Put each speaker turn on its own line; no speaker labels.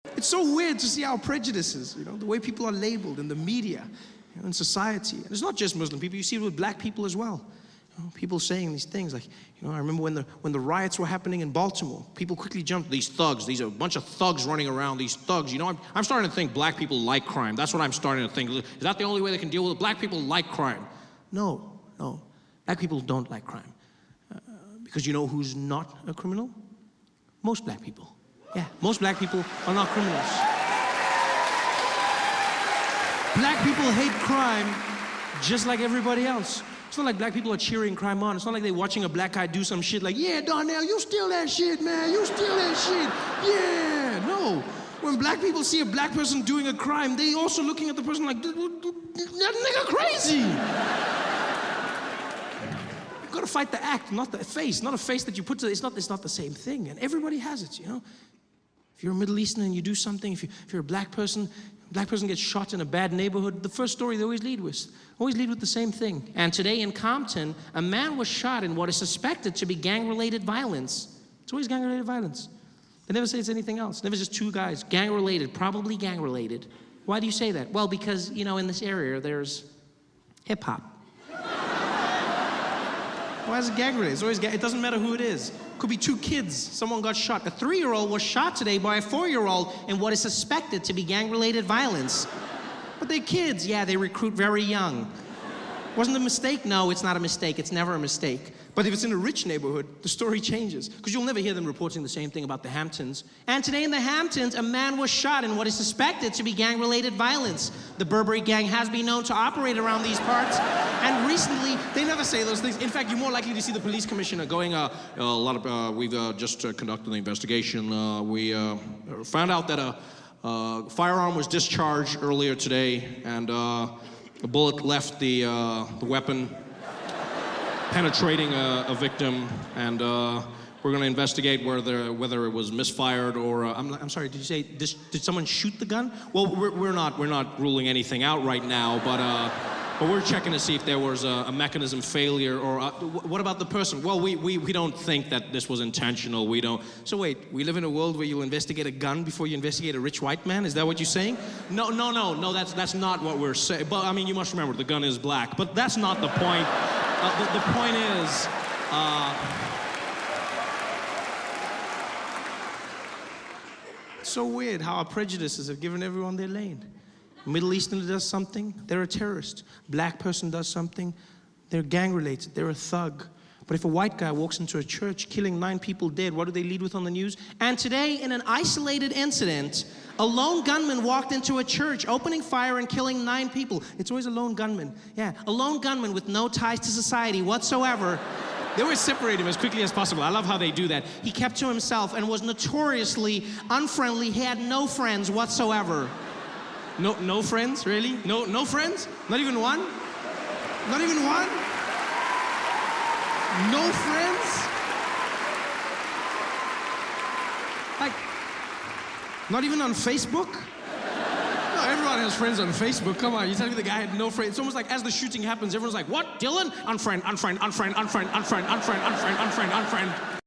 It's so weird to see our prejudices, the way people are labeled in the media, in society. And it's not just Muslim people, you see it with black people as well. People saying these things like, I remember when the riots were happening in Baltimore, people quickly jumped, these thugs, these are a bunch of thugs running around, these thugs. I'm starting to think black people like crime. That's what I'm starting to think. Is that the only way they can deal with it? Black people like crime. No. Black people don't like crime. Because you know who's not a criminal? Most black people. Yeah, most black people are not criminals. Black people hate crime just like everybody else. It's not like black people are cheering crime on. It's not like they're watching a black guy do some shit like, yeah, Darnell, you steal that shit, man. You steal that shit. Yeah, no. When black people see a black person doing a crime, they also looking at the person like, that nigga crazy. You gotta fight the act, not the face. Not a face that you put to, it's not the same thing. And everybody has it, If you're a Middle Eastern and you do something, if you're a black person gets shot in a bad neighborhood, the first story they always lead with the same thing. And today in Compton, a man was shot in what is suspected to be gang-related violence. It's always gang-related violence. They never say it's anything else. Never just two guys, gang-related, probably gang-related. Why do you say that? Well, because, in this area, there's hip-hop. Why is it gang-related? It's always it doesn't matter who it is. Could be two kids. Someone got shot. A 3-year-old was shot today by a 4-year-old in what is suspected to be gang-related violence. But they're kids. Yeah, they recruit very young. Wasn't a mistake? No, it's not a mistake. It's never a mistake. But if it's in a rich neighborhood, the story changes. Because you'll never hear them reporting the same thing about the Hamptons. And today in the Hamptons, a man was shot in what is suspected to be gang-related violence. The Burberry gang has been known to operate around these parts. And recently, they never say those things. In fact, you're more likely to see the police commissioner going, we've just conducted an investigation. We found out that a firearm was discharged earlier today, and a bullet left the weapon, penetrating a victim, and we're going to investigate whether it was misfired or I'm sorry. Did you say did someone shoot the gun? Well, we're not ruling anything out right now, but we're checking to see if there was a mechanism failure or what about the person? Well, we don't think that this was intentional. We don't. So wait, we live in a world where you'll investigate a gun before you investigate a rich white man? Is that what you're saying? No. That's not what we're saying. But I mean, you must remember the gun is black. But that's not the point. The point is, it's so weird how our prejudices have given everyone their lane. Middle Eastern does something, they're a terrorist. Black person does something, they're gang-related, they're a thug. But if a white guy walks into a church killing 9 people dead, what do they lead with on the news? And today, in an isolated incident, a lone gunman walked into a church, opening fire and killing 9 people. It's always a lone gunman. Yeah, a lone gunman with no ties to society whatsoever. They always separate him as quickly as possible. I love how they do that. He kept to himself and was notoriously unfriendly. He had no friends whatsoever. No friends, really? No friends? Not even one? Not even one? No friends? Like, not even on Facebook? No, everyone has friends on Facebook. Come on, you tell me the guy had no friends. It's almost like as the shooting happens, everyone's like, what? Dylan? Unfriend, unfriend, unfriend, unfriend, unfriend, unfriend, unfriend, unfriend.